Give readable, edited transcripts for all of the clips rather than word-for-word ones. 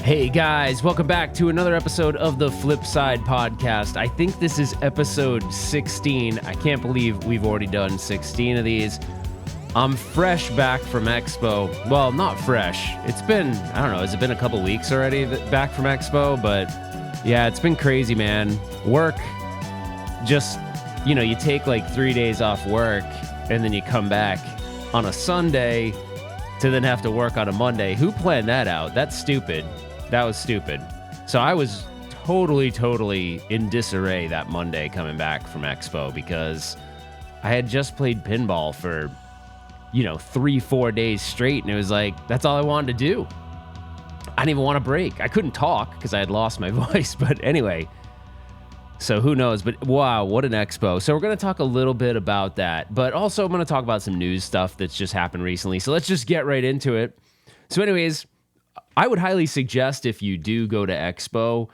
Hey guys, welcome back to another episode of the Flip Side Podcast. I think this is episode 16. I can't believe we've already done 16 of these. I'm fresh back from Expo. Well, not fresh. It's been, I don't know, has it been a couple weeks already back from Expo? But yeah, it's been crazy, man. Work, just, you take like 3 days off work and then you come back on a Sunday to then have to work on a Monday. Who planned that out? That's stupid. That was stupid. So I was totally in disarray that Monday coming back from Expo because I had just played pinball for, 3-4 days straight. And it was like, that's all I wanted to do. I didn't even want to break. I couldn't talk because I had lost my voice. But anyway, so who knows? But wow, what an Expo. So we're going to talk a little bit about that. But also I'm going to talk about some news stuff that's just happened recently. So let's just get right into it. So anyways, I would highly suggest if you do go to Expo,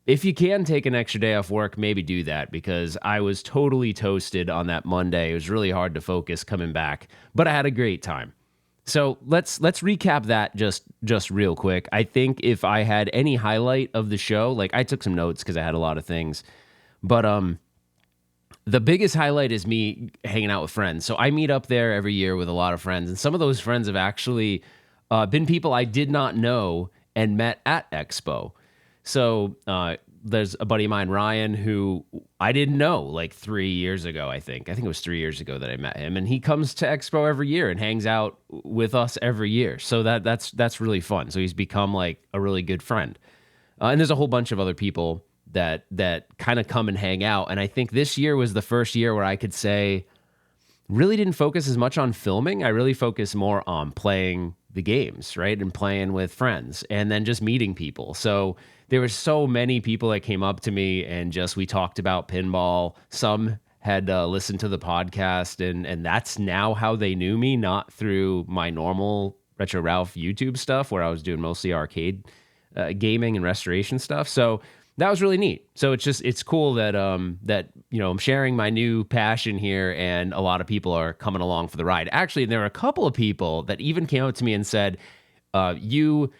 if you can take an extra day off work, maybe do that because I was totally toasted on that Monday. It was really hard to focus coming back, but I had a great time. So let's recap that just real quick. I think if I had any highlight of the show, like I took some notes because I had a lot of things, but the biggest highlight is me hanging out with friends. So I meet up there every year with a lot of friends, and some of those friends have actually been people I did not know and met at Expo. So there's a buddy of mine, Ryan, who I didn't know like 3 years ago, I think. I think it was 3 years ago that I met him. And he comes to Expo every year and hangs out with us every year. So that's really fun. So he's become like a really good friend. And there's a whole bunch of other people that kind of come and hang out. And I think this year was the first year where I could say, really didn't focus as much on filming. I really focused more on playing the games, right? And playing with friends and then just meeting people. So there were so many people that came up to me and we talked about pinball. Some had listened to the podcast and that's now how they knew me, not through my normal Retro Ralph YouTube stuff where I was doing mostly arcade gaming and restoration stuff. So that was really neat. So it's cool that I'm sharing my new passion here and a lot of people are coming along for the ride. Actually, there were a couple of people that even came up to me and said, you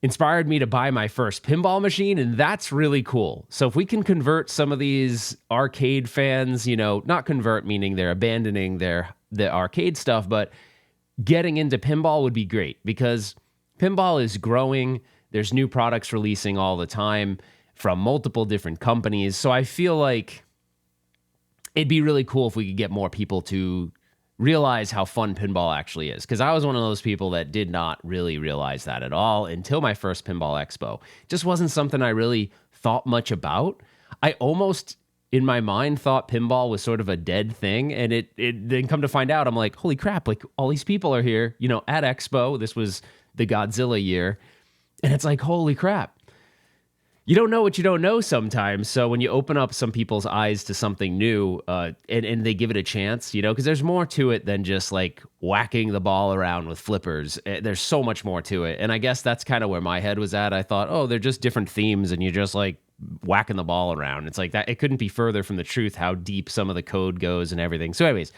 inspired me to buy my first pinball machine, and that's really cool. So if we can convert some of these arcade fans, not convert meaning they're abandoning the arcade stuff, but getting into pinball would be great because pinball is growing. There's new products releasing all the time from multiple different companies. So I feel like it'd be really cool if we could get more people to realize how fun pinball actually is. Because I was one of those people that did not really realize that at all until my first Pinball Expo. It just wasn't something I really thought much about. I almost, in my mind, thought pinball was sort of a dead thing. And it then come to find out, I'm like, holy crap, like all these people are here, at Expo. This was the Godzilla year. And it's like, holy crap. You don't know what you don't know sometimes. So when you open up some people's eyes to something new and they give it a chance, because there's more to it than just like whacking the ball around with flippers. There's so much more to it. And I guess that's kind of where my head was at. I thought, oh, they're just different themes and you're just like whacking the ball around. It's like that. It couldn't be further from the truth how deep some of the code goes and everything. So anyways,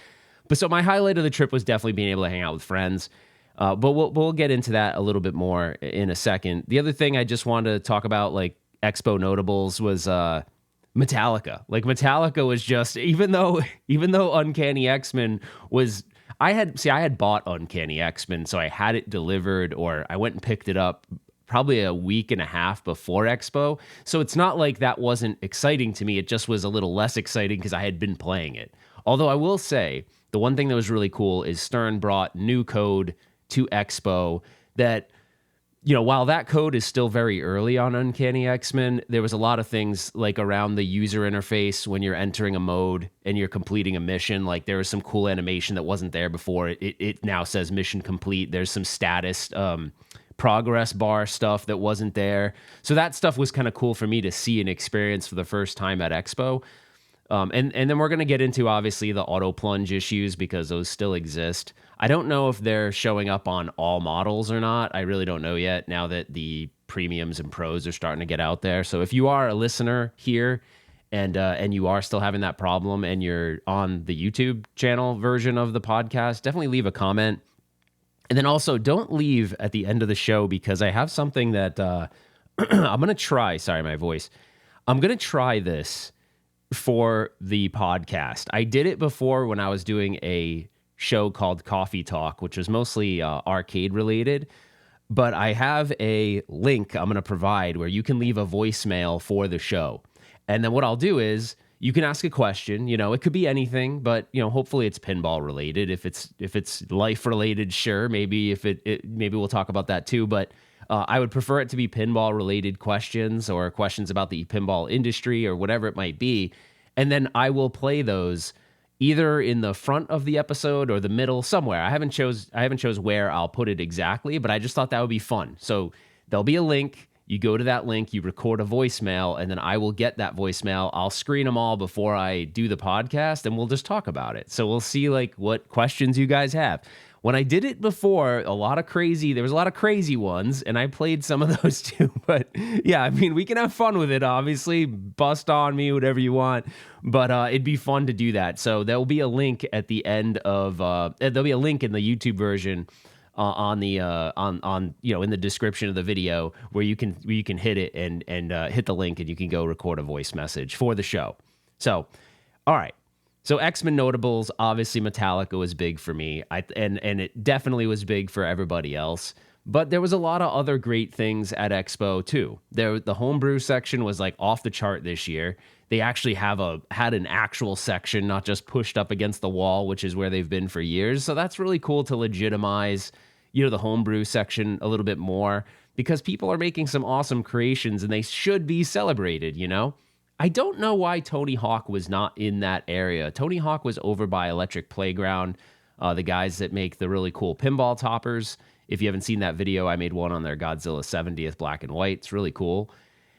so my highlight of the trip was definitely being able to hang out with friends. But we'll get into that a little bit more in a second. The other thing I just wanted to talk about, like, Expo notables was Metallica. Like Metallica was just even though Uncanny X-Men was I had bought Uncanny X-Men, so I had it delivered or I went and picked it up probably a week and a half before Expo. So it's not like that wasn't exciting to me. It just was a little less exciting because I had been playing it. Although I will say the one thing that was really cool is Stern brought new code to Expo that while that code is still very early on Uncanny X-Men, there was a lot of things like around the user interface when you're entering a mode and you're completing a mission. Like there was some cool animation that wasn't there before. It now says mission complete. There's some status progress bar stuff that wasn't there. So that stuff was kind of cool for me to see and experience for the first time at Expo. And then we're going to get into, obviously, the auto-plunge issues because those still exist. I don't know if they're showing up on all models or not. I really don't know yet now that the premiums and pros are starting to get out there. So if you are a listener here and you are still having that problem and you're on the YouTube channel version of the podcast, definitely leave a comment. And then also don't leave at the end of the show because I have something that I'm going to try, sorry, my voice. I'm going to try this for the podcast. I did it before when I was doing a show called Coffee Talk, which was mostly arcade related. But I have a link I'm going to provide where you can leave a voicemail for the show. And then what I'll do is you can ask a question. It could be anything, but hopefully it's pinball related. If it's life related, sure. Maybe maybe we'll talk about that too. But I would prefer it to be pinball related questions or questions about the pinball industry or whatever it might be. And then I will play those either in the front of the episode or the middle, somewhere. I haven't chose where I'll put it exactly, but I just thought that would be fun. So there'll be a link. You go to that link, you record a voicemail, and then I will get that voicemail. I'll screen them all before I do the podcast, and we'll just talk about it. So we'll see what questions you guys have. When I did it before, there was a lot of crazy ones, and I played some of those too. But yeah, I mean, we can have fun with it, obviously. Bust on me, whatever you want. But it'd be fun to do that. So there'll be a link at the end of, there'll be a link in the YouTube version in the description of the video where you can hit it and hit the link and you can go record a voice message for the show. So, all right. So X-Men notables, obviously Metallica was big for me, and it definitely was big for everybody else. But there was a lot of other great things at Expo too. The homebrew section was off the chart this year. They actually had an actual section, not just pushed up against the wall, which is where they've been for years. So that's really cool to legitimize, the homebrew section a little bit more, because people are making some awesome creations and they should be celebrated, I don't know why Tony Hawk was not in that area. Tony Hawk was over by Electric Playground, the guys that make the really cool pinball toppers. If you haven't seen that video, I made one on their Godzilla 70th black and white. It's really cool.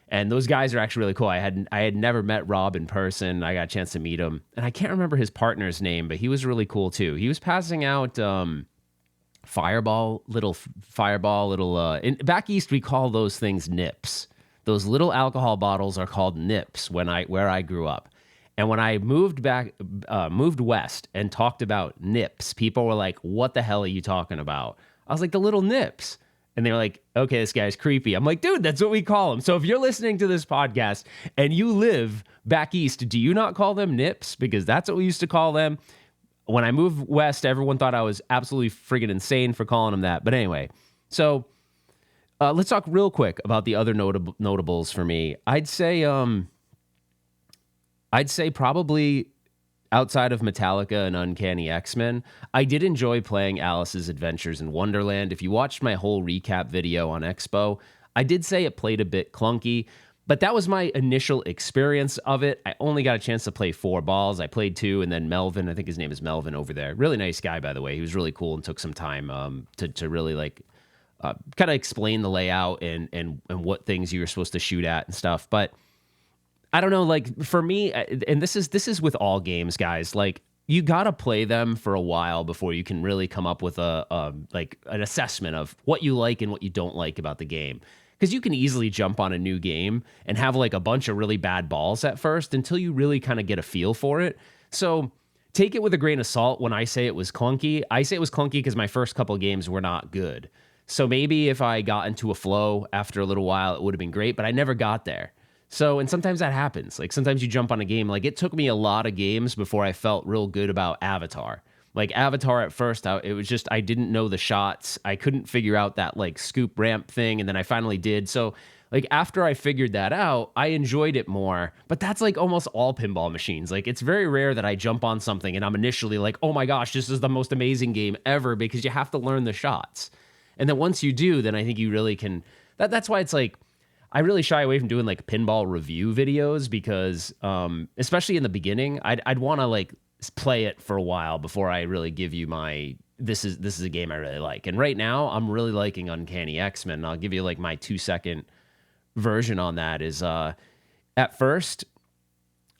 And those guys are actually really cool. I had never met Rob in person. I got a chance to meet him. And I can't remember his partner's name, but he was really cool too. He was passing out fireball. Back east, we call those things nips. Those little alcohol bottles are called nips where I grew up. And when I moved west and talked about nips, people were like, what the hell are you talking about? I was like, the little nips. And they were like, okay, this guy's creepy. I'm like, dude, that's what we call them. So if you're listening to this podcast and you live back east, do you not call them nips? Because that's what we used to call them. When I moved west, everyone thought I was absolutely friggin' insane for calling them that. But anyway, so let's talk real quick about the other notables for me. I'd say probably outside of Metallica and Uncanny X-Men, I did enjoy playing Alice's Adventures in Wonderland. If you watched my whole recap video on Expo, I did say it played a bit clunky, but that was my initial experience of it. I only got a chance to play 4 balls. I played 2, and then Melvin, I think his name is Melvin over there. Really nice guy, by the way. He was really cool and took some time to really kind of explain the layout and what things you were supposed to shoot at and stuff. But I don't know, for me, and this is with all games, guys, you got to play them for a while before you can really come up with an assessment of what you like and what you don't like about the game. Because you can easily jump on a new game and have a bunch of really bad balls at first until you really kind of get a feel for it. So take it with a grain of salt when I say it was clunky. I say it was clunky because my first couple of games were not good. So maybe if I got into a flow after a little while, it would have been great, but I never got there. So, and sometimes that happens. Sometimes you jump on a game. It took me a lot of games before I felt real good about Avatar. Avatar at first, it was just, I didn't know the shots. I couldn't figure out that scoop ramp thing. And then I finally did. So after I figured that out, I enjoyed it more. But that's almost all pinball machines. It's very rare that I jump on something and I'm initially oh my gosh, this is the most amazing game ever, because you have to learn the shots. And then once you do, then I think you really can, that's why it's I really shy away from doing pinball review videos, because especially in the beginning, I'd want to play it for a while before I really give you my, this is a game I really like. And right now I'm really liking Uncanny X-Men. I'll give you my 2-second version on that is at first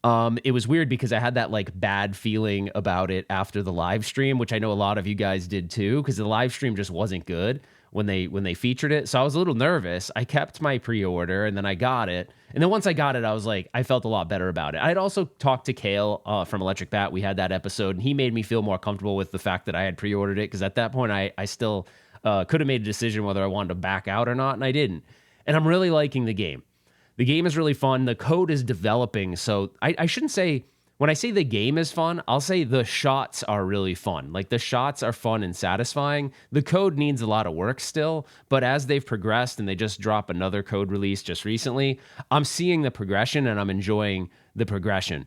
it was weird because I had that bad feeling about it after the live stream, which I know a lot of you guys did too, because the live stream just wasn't good when they featured it. So I was a little nervous. I kept my pre-order and then I got it. And then once I got it, I was I felt a lot better about it. I had also talked to Kale from Electric Bat. We had that episode and he made me feel more comfortable with the fact that I had pre-ordered it, because at that point I still could have made a decision whether I wanted to back out or not, and I didn't. And I'm really liking the game. The game is really fun. The code is developing. So I shouldn't say, when I say the game is fun, I'll say the shots are really fun. Like the shots are fun and satisfying. The code needs a lot of work still, but as they've progressed and they just dropped another code release just recently, I'm seeing the progression and I'm enjoying the progression.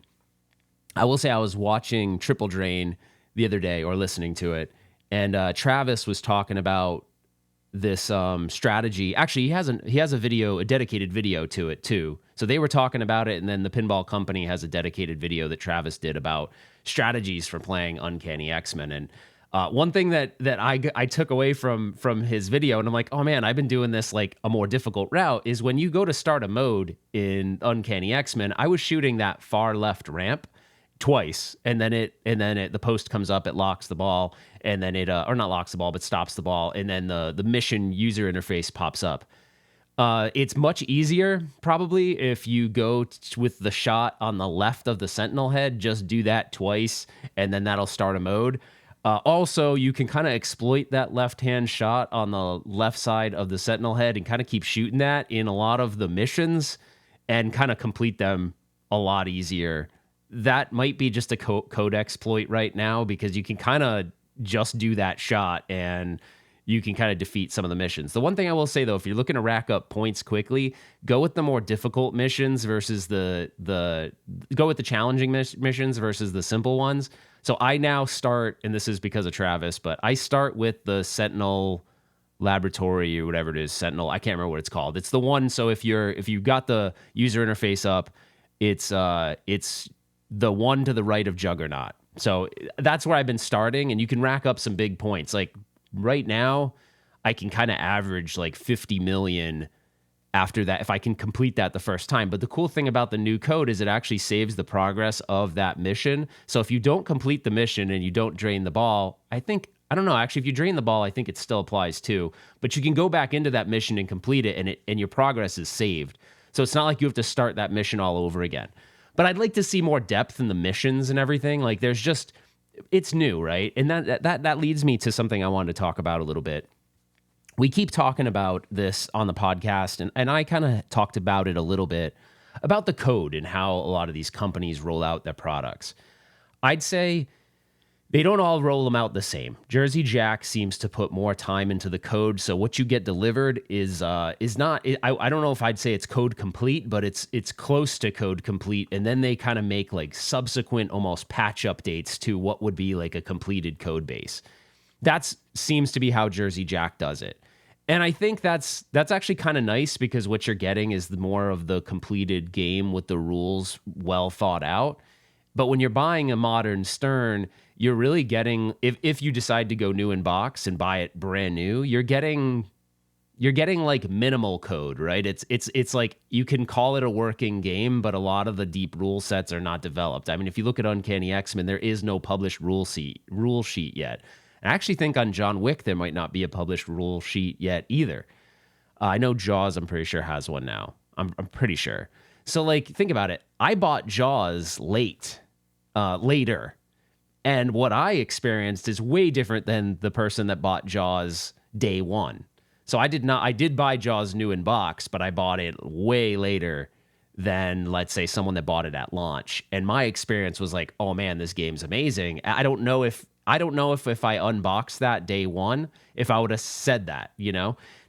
I will say I was watching Triple Drain the other day, or listening to it, and Travis was talking about this strategy. Actually, he has a video, a dedicated video to it too. So they were talking about it, and then the Pinball Company has a dedicated video that Travis did about strategies for playing Uncanny X-Men. And one thing that I took away from his video, and I'm like, oh man, I've been doing this like a more difficult route, is when you go to start a mode in Uncanny X-Men, I was shooting that far left ramp twice, and then the post comes up, it locks the ball, and then it or not locks the ball, but stops the ball, and then the mission user interface pops up. It's much easier probably if you go with the shot on the left of the Sentinel head. Just do that twice, and then that'll start a mode. Also, you can kind of exploit that left-hand shot on the left side of the Sentinel head and kind of keep shooting that in a lot of the missions and kind of complete them a lot easier. That might be just a code exploit right now, because you can kind of just do that shot and you can kind of defeat some of the missions. The one thing I will say, though, if you're looking to rack up points quickly, go with the more difficult missions versus go with the challenging missions versus the simple ones. So I now start, and this is because of Travis, but I start with the Sentinel Laboratory or whatever it is, Sentinel. I can't remember what it's called. It's the one. So if you got the user interface up, it's the one to the right of Juggernaut. So that's where I've been starting, and you can rack up some big points. Like right now, I can kind of average like 50 million after that if I can complete that the first time. But the cool thing about the new code is it actually saves the progress of that mission. So if you don't complete the mission and you don't drain the ball, I don't know, actually, if you drain the ball, I think it still applies too. But you can go back into that mission and complete it, and your progress is saved. So it's not like you have to start that mission all over again. But I'd like to see more depth in the missions and everything. Like it's new, right? And that leads me to something I wanted to talk about a little bit. We keep talking about this on the podcast, and I kind of talked about it a little bit, about the code and how a lot of these companies roll out their products. I'd say they don't all roll them out the same. Jersey Jack seems to put more time into the code, so what you get delivered is not. I don't know if I'd say it's code complete, but it's close to code complete. And then they kind of make like subsequent, almost patch updates to what would be like a completed code base. That seems to be how Jersey Jack does it, and I think that's actually kind of nice, because what you're getting is more of the completed game with the rules well thought out. But when you're buying a modern Stern, you're really getting, if you decide to go new in box and buy it brand new, you're getting like minimal code, right? It's like you can call it a working game, but a lot of the deep rule sets are not developed. I mean, if you look at Uncanny X-Men, there is no published rule sheet yet. I actually think on John Wick there might not be a published rule sheet yet either. I know Jaws, I'm pretty sure, has one now. I'm pretty sure. So like, think about it. I bought Jaws later. And what I experienced is way different than the person that bought Jaws day one. So I did buy Jaws new in box, but I bought it way later than, let's say, someone that bought it at launch. And my experience was like, oh man, this game's amazing. I don't know if I unboxed that day one, if I would have said that,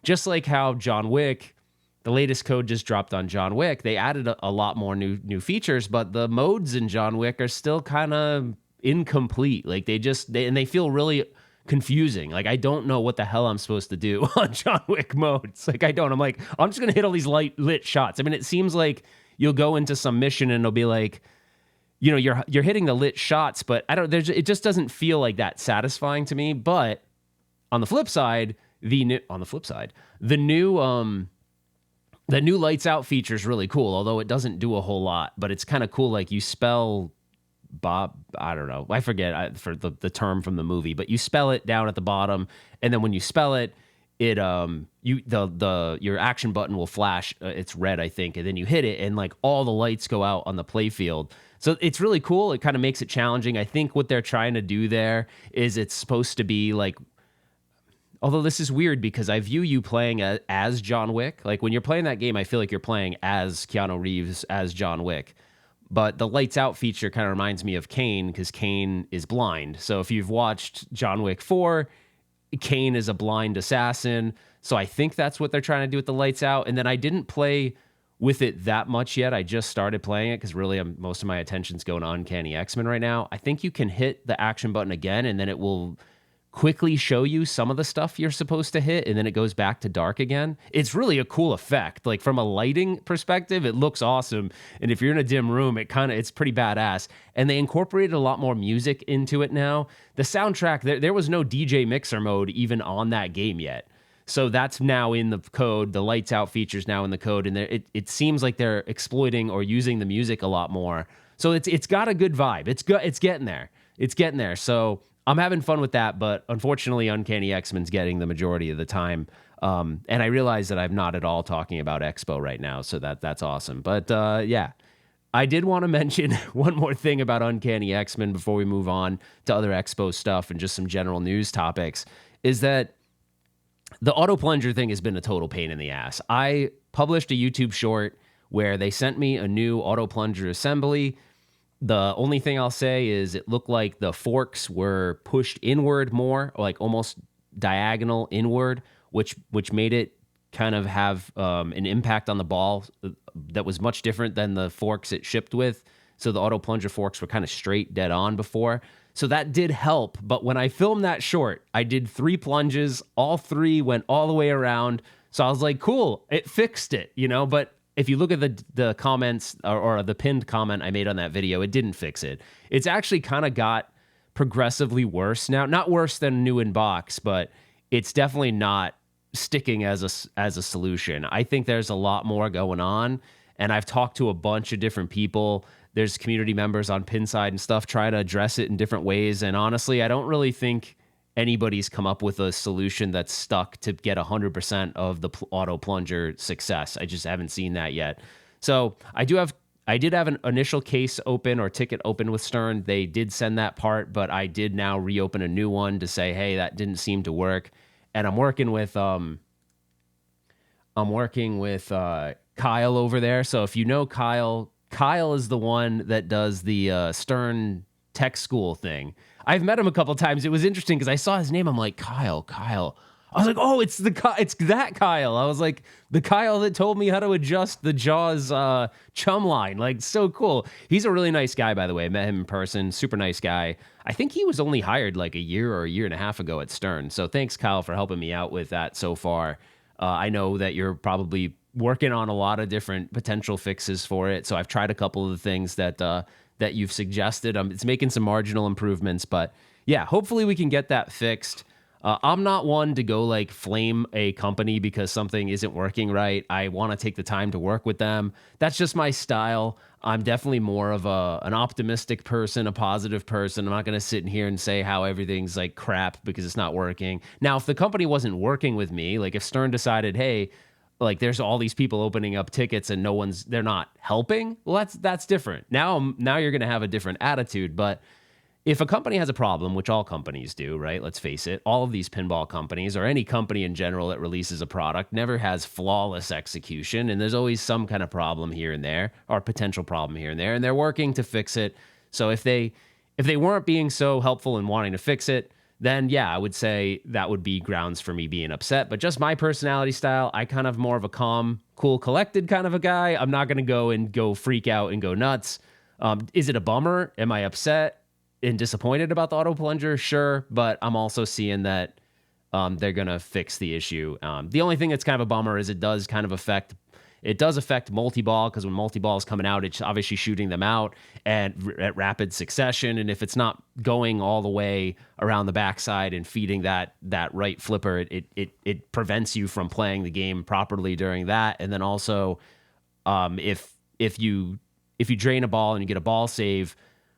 just like how John Wick, the latest code just dropped on John Wick. They added a lot more new features, but the modes in John Wick are still kind of incomplete. Like they feel really confusing. Like I don't know what the hell I'm supposed to do on John Wick modes. Like I'm like, I'm just gonna hit all these lit shots. I mean, it seems like you'll go into some mission and it'll be like, you're hitting the lit shots, but it just doesn't feel like that satisfying to me. But on the flip side, the new lights out feature is really cool, although it doesn't do a whole lot, but it's kind of cool. Like you spell Bob, I don't know, I forget for the term from the movie, but you spell it down at the bottom, and then when you spell it, your action button will flash. It's red, I think, and then you hit it, and like all the lights go out on the play field. So it's really cool. It kind of makes it challenging. I think what they're trying to do there is it's supposed to be like Although this is weird because I view you playing as John Wick. Like when you're playing that game, I feel like you're playing as Keanu Reeves as John Wick. But the lights out feature kind of reminds me of Kane because Kane is blind. So if you've watched John Wick 4, Kane is a blind assassin. So I think that's what they're trying to do with the lights out. And then I didn't play with it that much yet. I just started playing it because really most of my attention's going on Uncanny X-Men right now. I think you can hit the action button again and then it will quickly show you some of the stuff you're supposed to hit, and then it goes back to dark again. It's really a cool effect. Like from a lighting perspective, it looks awesome. And if you're in a dim room, it's pretty badass. And they incorporated a lot more music into it now. The soundtrack, there was no DJ mixer mode even on that game yet. So that's now in the code. The lights out feature's now in the code, and it seems like they're exploiting or using the music a lot more. So it's got a good vibe. It's getting there. It's getting there. So I'm having fun with that, but unfortunately, Uncanny X-Men's getting the majority of the time. And I realize that I'm not at all talking about Expo right now, so that's awesome. But yeah, I did want to mention one more thing about Uncanny X-Men before we move on to other Expo stuff and just some general news topics, is that the auto-plunger thing has been a total pain in the ass. I published a YouTube short where they sent me a new auto-plunger assembly. The only thing I'll say is it looked like the forks were pushed inward more, like almost diagonal inward, which made it kind of have an impact on the ball that was much different than the forks it shipped with. So the auto plunger forks were kind of straight dead on before. So that did help. But when I filmed that short, I did 3 plunges. All 3 went all the way around. So I was like, cool, it fixed it, but if you look at the comments or the pinned comment I made on that video, it didn't fix it. It's actually kind of got progressively worse now. Not worse than new in box, but it's definitely not sticking as a solution. I think there's a lot more going on, and I've talked to a bunch of different people. There's community members on Pinside and stuff trying to address it in different ways, and honestly, I don't really think anybody's come up with a solution that's stuck to get 100% of the auto plunger success. I just haven't seen that yet. So I did have an initial case open or ticket open with Stern. They did send that part, but I did now reopen a new one to say, hey, that didn't seem to work. And I'm working with Kyle over there. So if you know Kyle is the one that does the Stern tech school thing. I've met him a couple times. It was interesting because I saw his name. I'm like, Kyle. I was like, oh, it's that Kyle. I was like, the Kyle that told me how to adjust the Jaws chum line. Like, so cool. He's a really nice guy, by the way. I met him in person. Super nice guy. I think he was only hired like a year or a year and a half ago at Stern. So thanks, Kyle, for helping me out with that so far. I know that you're probably working on a lot of different potential fixes for it. So I've tried a couple of the things that you've suggested. It's making some marginal improvements, but yeah, hopefully we can get that fixed. I'm not one to go like flame a company because something isn't working right. I want to take the time to work with them. That's just my style. I'm definitely more of an optimistic person, a positive person. I'm not going to sit in here and say how everything's like crap because it's not working. Now, if the company wasn't working with me, like if Stern decided, hey, like there's all these people opening up tickets and they're not helping, well, that's different. Now you're going to have a different attitude. But if a company has a problem, which all companies do, right? Let's face it, all of these pinball companies or any company in general that releases a product never has flawless execution. And there's always some kind of problem here and there or potential problem here and there. And they're working to fix it. So if they weren't being so helpful in wanting to fix it, then yeah, I would say that would be grounds for me being upset. But just my personality style, I kind of more of a calm, cool, collected kind of a guy. I'm not going to go freak out and go nuts. Is it a bummer? Am I upset and disappointed about the auto plunger? Sure. But I'm also seeing that they're going to fix the issue. The only thing that's kind of a bummer is it does affect multi-ball, because when multi-ball is coming out, it's obviously shooting them out at rapid succession. And if it's not going all the way around the backside and feeding that right flipper, it prevents you from playing the game properly during that. And then also, if you drain a ball and you get a ball save,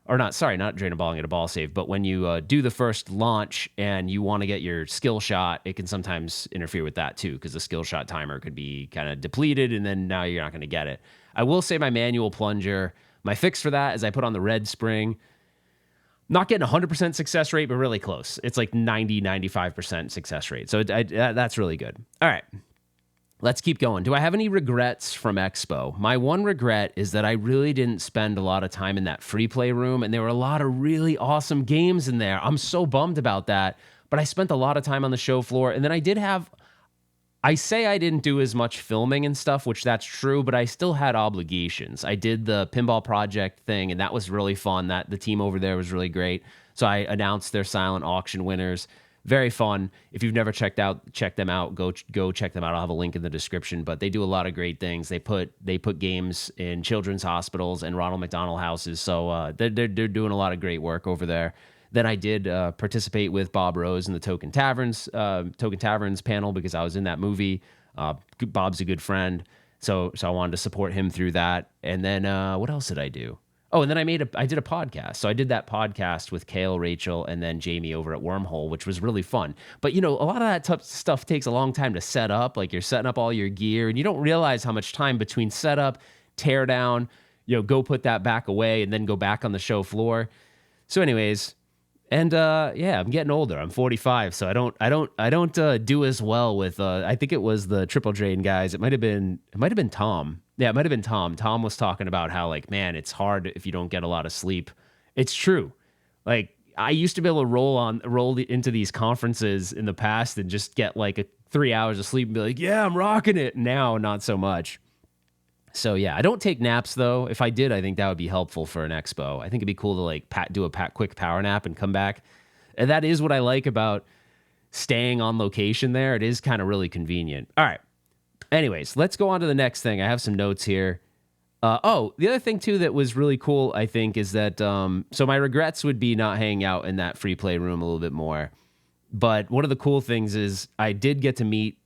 or not drain a ball and get a ball save, but when you do the first launch and you want to get your skill shot, it can sometimes interfere with that too, because the skill shot timer could be kind of depleted, and then now you're not going to get it. I will say my manual plunger, my fix for that is I put on the red spring. Not getting 100% success rate, but really close. It's like 90-95% success rate. So that's really good. All right. Let's keep going. Do I have any regrets from Expo? My one regret is that I really didn't spend a lot of time in that free play room, and there were a lot of really awesome games in there. I'm so bummed about that, but I spent a lot of time on the show floor, and then I say I didn't do as much filming and stuff, which that's true, but I still had obligations. I did the Pinball Project thing, and that was really fun. The team over there was really great. So I announced their silent auction winners. Very fun. If you've never check them out. Go check them out. I'll have a link in the description. But they do a lot of great things. They put games in children's hospitals and Ronald McDonald houses. So they're doing a lot of great work over there. Then I did participate with Bob Rose in the Token Taverns panel because I was in that movie. Bob's a good friend, so I wanted to support him through that. And then what else did I do? Oh, and then I did a podcast. So I did that podcast with Kale, Rachel, and then Jamie over at Wormhole, which was really fun. But, a lot of that stuff takes a long time to set up. Like, you're setting up all your gear, and you don't realize how much time between setup, tear down, go put that back away, and then go back on the show floor. So anyways, and I'm getting older. I'm 45, so I don't do as well with. I think it was the Triple Drain guys. It might have been Tom. Yeah, it might have been Tom. Tom was talking about how, like, man, it's hard if you don't get a lot of sleep. It's true. Like, I used to be able to roll into these conferences in the past and just get like 3 hours of sleep and be like, yeah, I'm rocking it. Now, not so much. So yeah, I don't take naps though. If I did, I think that would be helpful for an expo. I think it'd be cool to like do a quick power nap and come back. And that is what I like about staying on location there. It is kind of really convenient. All right. Anyways, let's go on to the next thing. I have some notes here. The other thing too that was really cool, I think, is that so my regrets would be not hanging out in that free play room a little bit more. But one of the cool things is I did get to meet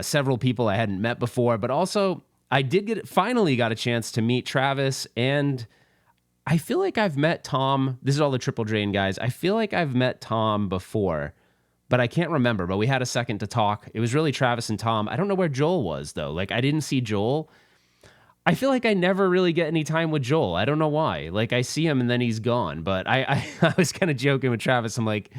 several people I hadn't met before, but also I finally got a chance to meet Travis, and I feel like I've met Tom. This is all the Triple Drain guys. I feel like I've met Tom before, but I can't remember. But we had a second to talk. It was really Travis and Tom. I don't know where Joel was, though. Like, I didn't see Joel. I feel like I never really get any time with Joel. I don't know why. Like, I see him and then he's gone. But I was kind of joking with Travis. I'm like,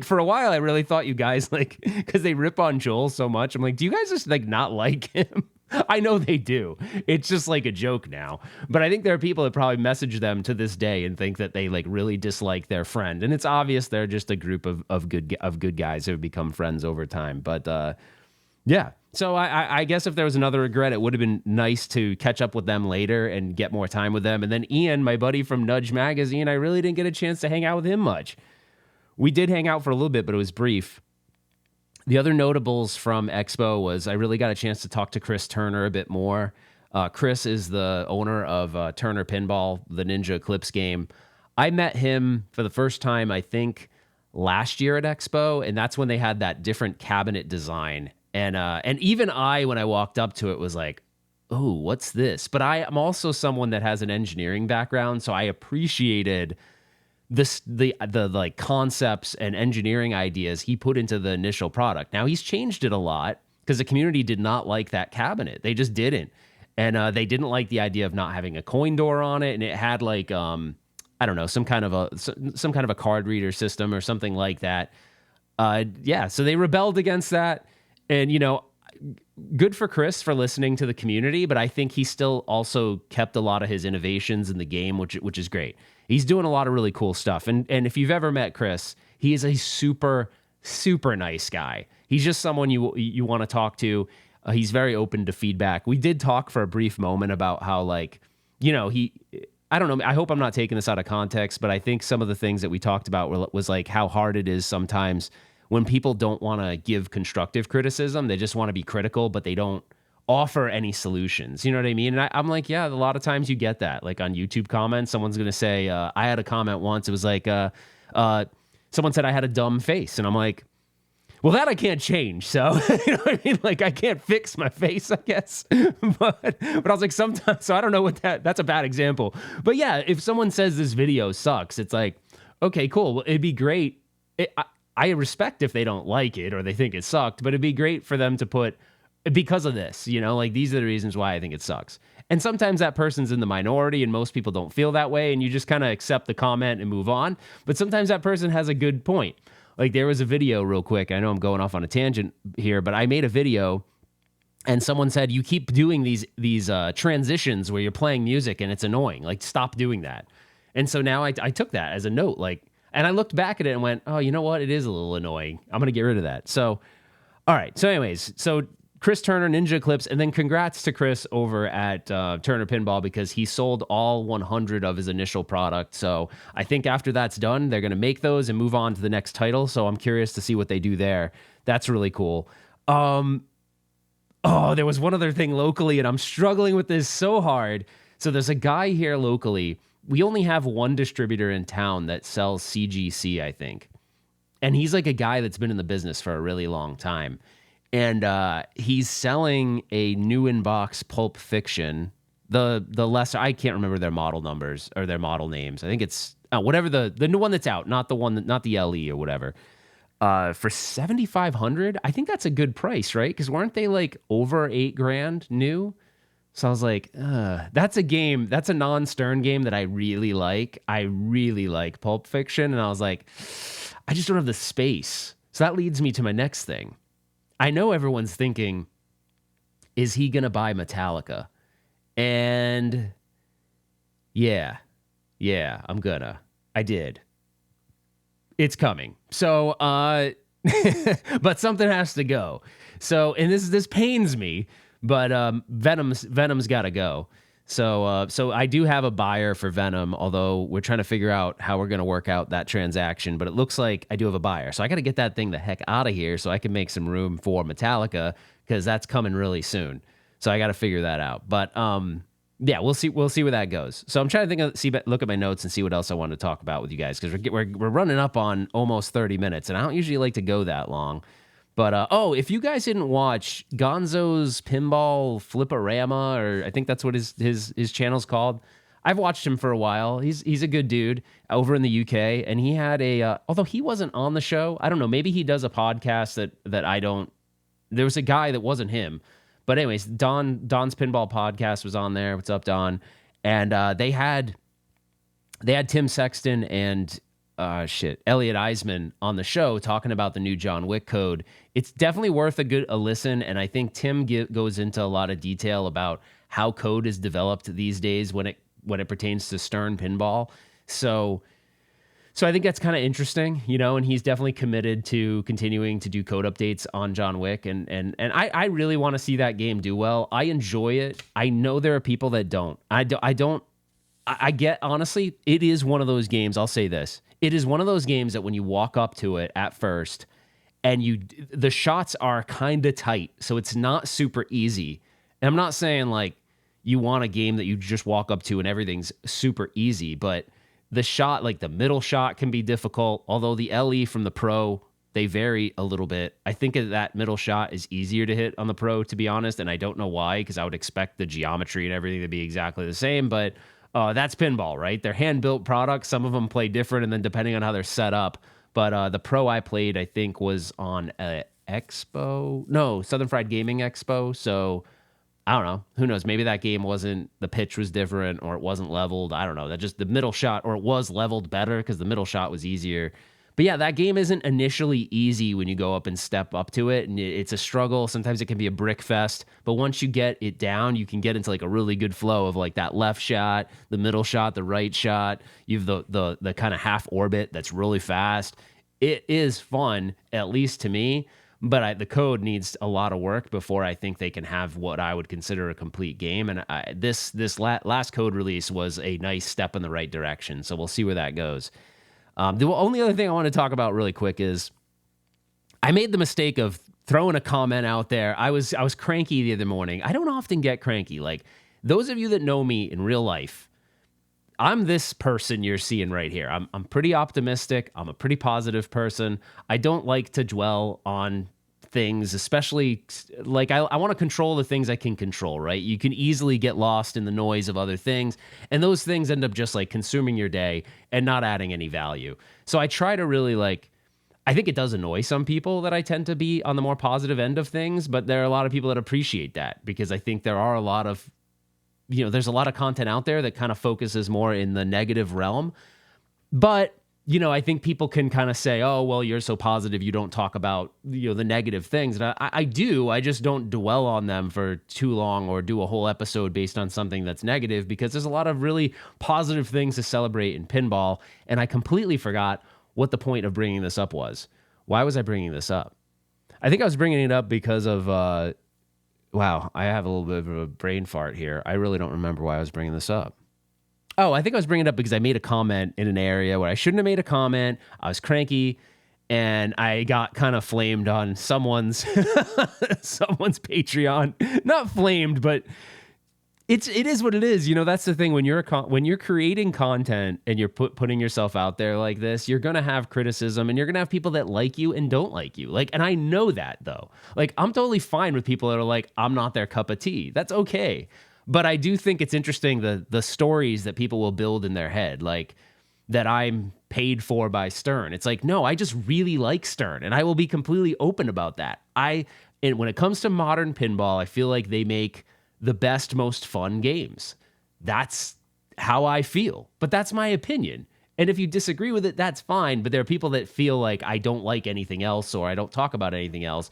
for a while, I really thought you guys, like, because they rip on Joel so much. I'm like, do you guys just, like, not like him? I know they do. It's just like a joke now. But I think there are people that probably message them to this day and think that they like really dislike their friend. And it's obvious they're just a group of good guys who have become friends over time. But yeah. So I guess if there was another regret, it would have been nice to catch up with them later and get more time with them. And then Ian, my buddy from Nudge Magazine, I really didn't get a chance to hang out with him much. We did hang out for a little bit, but it was brief. The other notables from Expo was I really got a chance to talk to Chris Turner a bit more. Chris is the owner of Turner Pinball, the Ninja Eclipse game. I met him for the first time, I think, last year at Expo, and that's when they had that different cabinet design. And even I, when I walked up to it, was like, oh, what's this? But I'm also someone that has an engineering background, so I appreciated the like concepts and engineering ideas he put into the initial product. Now he's changed it a lot because the community did not like that cabinet. They just didn't. And they didn't like the idea of not having a coin door on it. And it had like, I don't know, some kind of a card reader system or something like that. Yeah. So they rebelled against that. And, good for Chris for listening to the community, but I think he still also kept a lot of his innovations in the game, which is great. He's doing a lot of really cool stuff. And if you've ever met Chris, he is a super, super nice guy. He's just someone you want to talk to. He's very open to feedback. We did talk for a brief moment about how, like, I don't know, I hope I'm not taking this out of context, but I think some of the things that we talked about was like how hard it is sometimes when people don't want to give constructive criticism. They just want to be critical, but they don't offer any solutions. You know what I mean? And I'm like, yeah, a lot of times you get that. Like on YouTube comments, someone's going to say, I had a comment once. It was like, someone said I had a dumb face. And I'm like, well, that I can't change. So, you know what I mean? Like, I can't fix my face, I guess. but I was like, sometimes, so I don't know what that's a bad example. But yeah, if someone says this video sucks, it's like, okay, cool. Well, it'd be great. I respect if they don't like it or they think it sucked, but it'd be great for them to put, because of this, like, these are the reasons why I think it sucks. And sometimes that person's in the minority and most people don't feel that way and you just kind of accept the comment and move on. But sometimes that person has a good point. Like there was a video real quick. I know I'm going off on a tangent here, but I made a video and someone said, you keep doing these transitions where you're playing music and it's annoying. Like stop doing that. And so now I took that as a note, and I looked back at it and went, oh, you know what? It is a little annoying. I'm going to get rid of that. So, all right. So anyways, Chris Turner, Ninja Clips, and then congrats to Chris over at Turner Pinball because he sold all 100 of his initial product. So I think after that's done, they're going to make those and move on to the next title. So I'm curious to see what they do there. That's really cool. Oh, there was one other thing locally, and I'm struggling with this so hard. So there's a guy here locally. We only have one distributor in town that sells CGC, I think. And he's like a guy that's been in the business for a really long time. And he's selling a new in-box Pulp Fiction. The lesser, I can't remember their model numbers or their model names. I think it's whatever the new one that's out, not the one not the LE or whatever. For $7,500, I think that's a good price, right? Because weren't they like over $8,000 new? So I was like, that's a game. That's a non-Stern game that I really like. I really like Pulp Fiction, and I was like, I just don't have the space. So that leads me to my next thing. I know everyone's thinking, is he gonna buy Metallica? And yeah, I'm gonna. I did. It's coming. So, but something has to go. So, and this pains me, but Venom's got to go. So I do have a buyer for Venom, although we're trying to figure out how we're going to work out that transaction. But it looks like I do have a buyer. So I got to get that thing the heck out of here so I can make some room for Metallica because that's coming really soon. So I got to figure that out. But yeah, we'll see where that goes. So I'm trying to look at my notes and see what else I want to talk about with you guys because we're running up on almost 30 minutes, and I don't usually like to go that long. But if you guys didn't watch Gonzo's Pinball Flipperama, or I think that's what his channel's called, I've watched him for a while. He's a good dude over in the UK, and he had although he wasn't on the show, I don't know, maybe he does a podcast that I don't. There was a guy that wasn't him. But anyways, Don's Pinball Podcast was on there. What's up, Don? And they had Tim Sexton and Elliot Eisman on the show talking about the new John Wick code. It's definitely worth a listen, and I think Tim goes into a lot of detail about how code is developed these days when it pertains to Stern Pinball. So I think that's kind of interesting, and he's definitely committed to continuing to do code updates on John Wick, and I really want to see that game do well. I enjoy it. I know there are people that don't. I get, honestly, it is one of those games, I'll say this. It is one of those games that when you walk up to it at first, and the shots are kind of tight, so it's not super easy. And I'm not saying, like, you want a game that you just walk up to and everything's super easy, but the shot, like the middle shot can be difficult, although the LE from the Pro, they vary a little bit. I think that middle shot is easier to hit on the Pro, to be honest, and I don't know why, because I would expect the geometry and everything to be exactly the same, but that's pinball, right? They're hand-built products. Some of them play different, and then depending on how they're set up. But the Pro I played, I think, was on Expo. No, Southern Fried Gaming Expo, so I don't know. Who knows? Maybe that game the pitch was different or it wasn't leveled. I don't know. That just the middle shot, or it was leveled better because the middle shot was easier. But yeah, that game isn't initially easy when you go up and step up to it. And it's a struggle. Sometimes it can be a brick fest. But once you get it down, you can get into like a really good flow of like that left shot, the middle shot, the right shot. You have the kind of half orbit that's really fast. It is fun, at least to me. But the code needs a lot of work before I think they can have what I would consider a complete game. And this last code release was a nice step in the right direction. So we'll see where that goes. The only other thing I want to talk about really quick is I made the mistake of throwing a comment out there. I was cranky the other morning. I don't often get cranky. Like those of you that know me in real life, I'm this person you're seeing right here. I'm pretty optimistic. I'm a pretty positive person. I don't like to dwell on things, especially like I want to control the things I can control, right? You can easily get lost in the noise of other things, and those things end up just like consuming your day and not adding any value. So I try to really I think it does annoy some people that I tend to be on the more positive end of things, but there are a lot of people that appreciate that because I think there are a lot of there's a lot of content out there that kind of focuses more in the negative realm. But, I think people can kind of say, oh, well, you're so positive, you don't talk about, the negative things. And I do. I just don't dwell on them for too long or do a whole episode based on something that's negative, because there's a lot of really positive things to celebrate in pinball. And I completely forgot what the point of bringing this up was. Why was I bringing this up? I think I was bringing it up because of, wow, I have a little bit of a brain fart here. I really don't remember why I was bringing this up. Oh, I think I was bringing it up because I made a comment in an area where I shouldn't have made a comment. I was cranky, and I got kind of flamed on someone's someone's Patreon. Not flamed, but it is what it is. That's the thing. When you're creating content and you're putting yourself out there like this, you're gonna have criticism, and you're gonna have people that like you and don't like you. And I know that, though. I'm totally fine with people that are like, I'm not their cup of tea. That's okay. But I do think it's interesting the stories that people will build in their head, like that I'm paid for by Stern. It's like, no, I just really like Stern, and I will be completely open about that. And when it comes to modern pinball, I feel like they make the best, most fun games. That's how I feel. But that's my opinion. And if you disagree with it, that's fine. But there are people that feel like I don't like anything else, or I don't talk about anything else.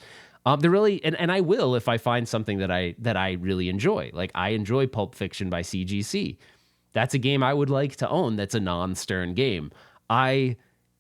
They're really, and I will if I find something that I really enjoy. Like, I enjoy Pulp Fiction by CGC. That's a game I would like to own. That's a non-Stern game. I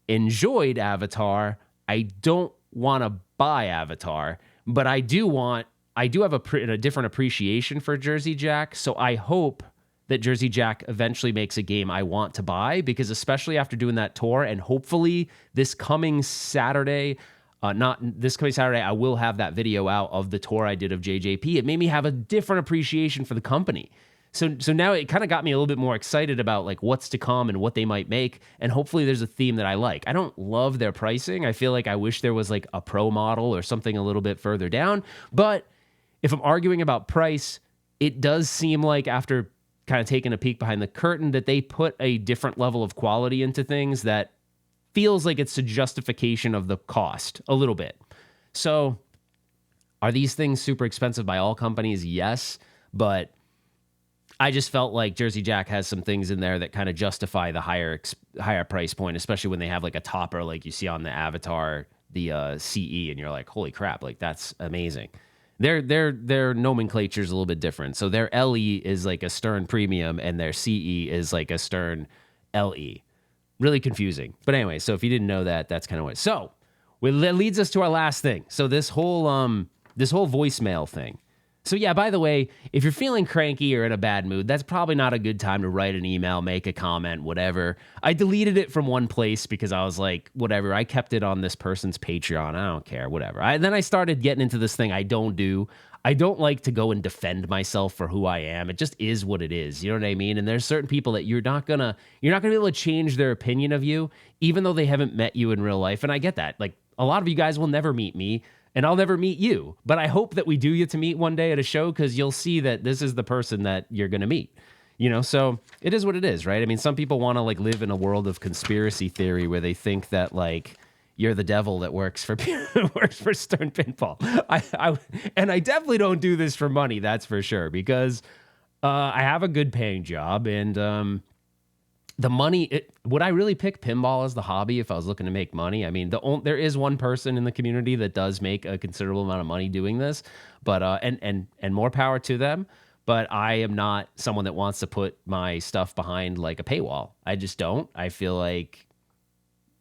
enjoyed Avatar. I don't want to buy Avatar, but I do have a different appreciation for Jersey Jack. So I hope that Jersey Jack eventually makes a game I want to buy, because especially after doing that tour, and hopefully this coming Saturday, not this coming Saturday, I will have that video out of the tour I did of JJP. It made me have a different appreciation for the company. So now it kind of got me a little bit more excited about like what's to come and what they might make. And hopefully there's a theme that I like. I don't love their pricing. I feel like I wish there was like a pro model or something a little bit further down. But if I'm arguing about price, it does seem like, after kind of taking a peek behind the curtain, that they put a different level of quality into things that feels like it's a justification of the cost a little bit. So are these things super expensive by all companies? Yes. But I just felt like Jersey Jack has some things in there that kind of justify the higher price point, especially when they have like a topper like you see on the Avatar, the CE, and you're like, holy crap, like that's amazing. Their nomenclature is a little bit different. So their LE is like a Stern Premium, and their CE is like a Stern LE. Really confusing. But anyway, so if you didn't know that, that's kind of what. So that leads us to our last thing. So this whole voicemail thing. So yeah, by the way, if you're feeling cranky or in a bad mood, that's probably not a good time to write an email, make a comment, whatever. I deleted it from one place because I was like, whatever. I kept it on this person's Patreon. I don't care, whatever. Then I started getting into this thing I don't do. I don't like to go and defend myself for who I am. It just is what it is. You know what I mean? And there's certain people that you're not gonna be able to change their opinion of you, even though they haven't met you in real life. And I get that. Like, a lot of you guys will never meet me, and I'll never meet you. But I hope that we do get to meet one day at a show, because you'll see that this is the person that you're gonna meet. So it is what it is, right? I mean, some people want to like live in a world of conspiracy theory where they think that like you're the devil that works for Stern Pinball. I definitely don't do this for money, that's for sure, because I have a good paying job, and the money. Would I really pick pinball as the hobby if I was looking to make money? I mean, there is one person in the community that does make a considerable amount of money doing this, but and more power to them. But I am not someone that wants to put my stuff behind like a paywall. I just don't. I feel like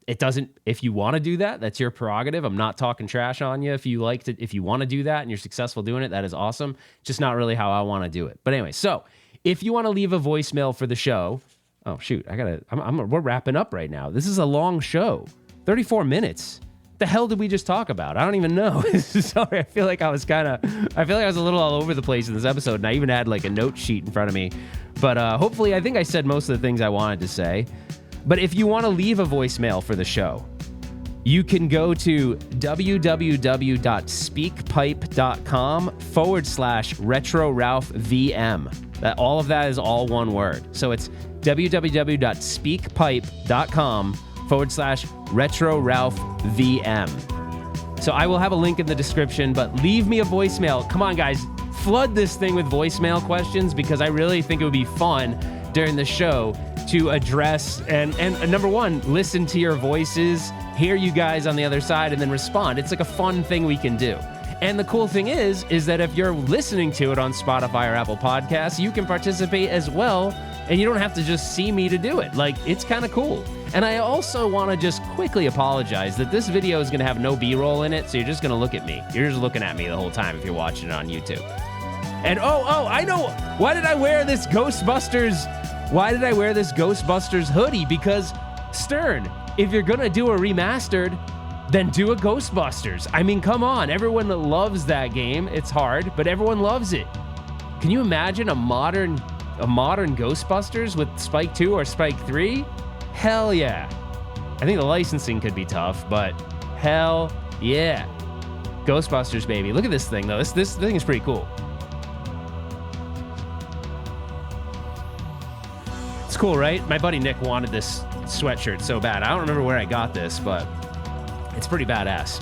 it doesn't. If you want to do that, that's your prerogative. I'm not talking trash on you. If you want to do that and you're successful doing it, that is awesome. Just not really how I want to do it. But anyway, so if you want to leave a voicemail for the show, oh shoot, we're wrapping up right now. This is a long show, 34 minutes. The hell did we just talk about? I don't even know. Sorry, I feel like I was a little all over the place in this episode, and I even had like a note sheet in front of me. But hopefully, I think I said most of the things I wanted to say. But if you want to leave a voicemail for the show, you can go to www.speakpipe.com/RetroRalphVM. All of that is all one word. So it's www.speakpipe.com/RetroRalphVM. So I will have a link in the description, but leave me a voicemail. Come on, guys. flood this thing with voicemail questions because I really think it would be fun during the show to address and number one, listen to your voices, hear you guys on the other side, and then respond. It's like a fun thing we can do. And the cool thing is that if you're listening to it on Spotify or Apple Podcasts, you can participate as well, and you don't have to just see me to do it. Like, it's kind of cool. And I also want to just quickly apologize that this video is going to have no B-roll in it, so you're just going to look at me. You're just looking at me the whole time if you're watching it on YouTube. And I know, why did I wear this Ghostbusters hoodie? Because, Stern, if you're going to do a remastered, then do a Ghostbusters. I mean, come on. Everyone loves that game. It's hard, but everyone loves it. Can you imagine a modern Ghostbusters with Spike 2 or Spike 3? Hell yeah. I think the licensing could be tough, but hell yeah. Ghostbusters, baby. Look at this thing, though. This thing is pretty cool. It's cool, right? My buddy Nick wanted this sweatshirt so bad. I don't remember where I got this, but it's pretty badass.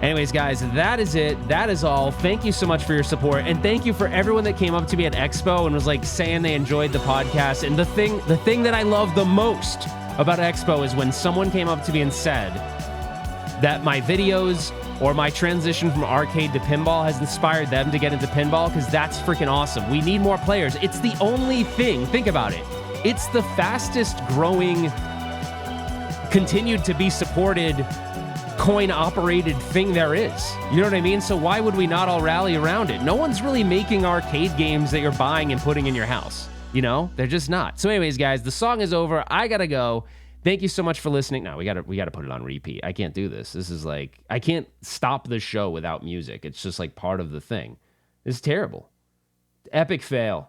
Anyways, guys, that is it. That is all. Thank you so much for your support. And thank you for everyone that came up to me at Expo and was like saying they enjoyed the podcast. And the thing that I love the most about Expo is when someone came up to me and said that my videos or my transition from arcade to pinball has inspired them to get into pinball, because that's freaking awesome. We need more players. It's the only thing. Think about it. It's the fastest growing, continued to be supported coin-operated thing there is. You know what I mean? So why would we not all rally around it? No one's really making arcade games that you're buying and putting in your house. You know? They're just not. So anyways, guys, the song is over. I gotta go. Thank you so much for listening. No, we gotta put it on repeat. I can't do this. This is like, I can't stop the show without music. It's just like part of the thing. This is terrible. Epic fail.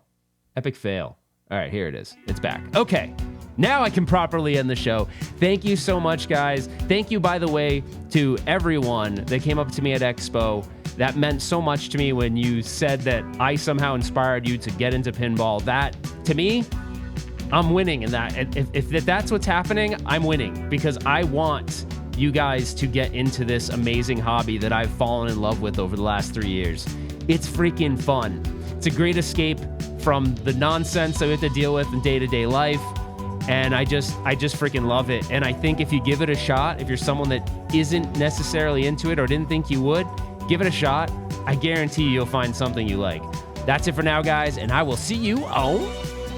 Epic fail. All right, here it is. It's back. Okay. Now I can properly end the show. Thank you so much, guys. Thank you, by the way, to everyone that came up to me at Expo. That meant so much to me when you said that I somehow inspired you to get into pinball. That, to me, I'm winning in that. If that's what's happening, I'm winning, because I want you guys to get into this amazing hobby that I've fallen in love with over the last 3 years. It's freaking fun. It's a great escape from the nonsense that we have to deal with in day-to-day life. And I just freaking love it. And I think if you give it a shot, if you're someone that isn't necessarily into it or didn't think you would, give it a shot. I guarantee you'll find something you like. That's it for now, guys, and I will see you on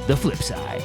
the flip side.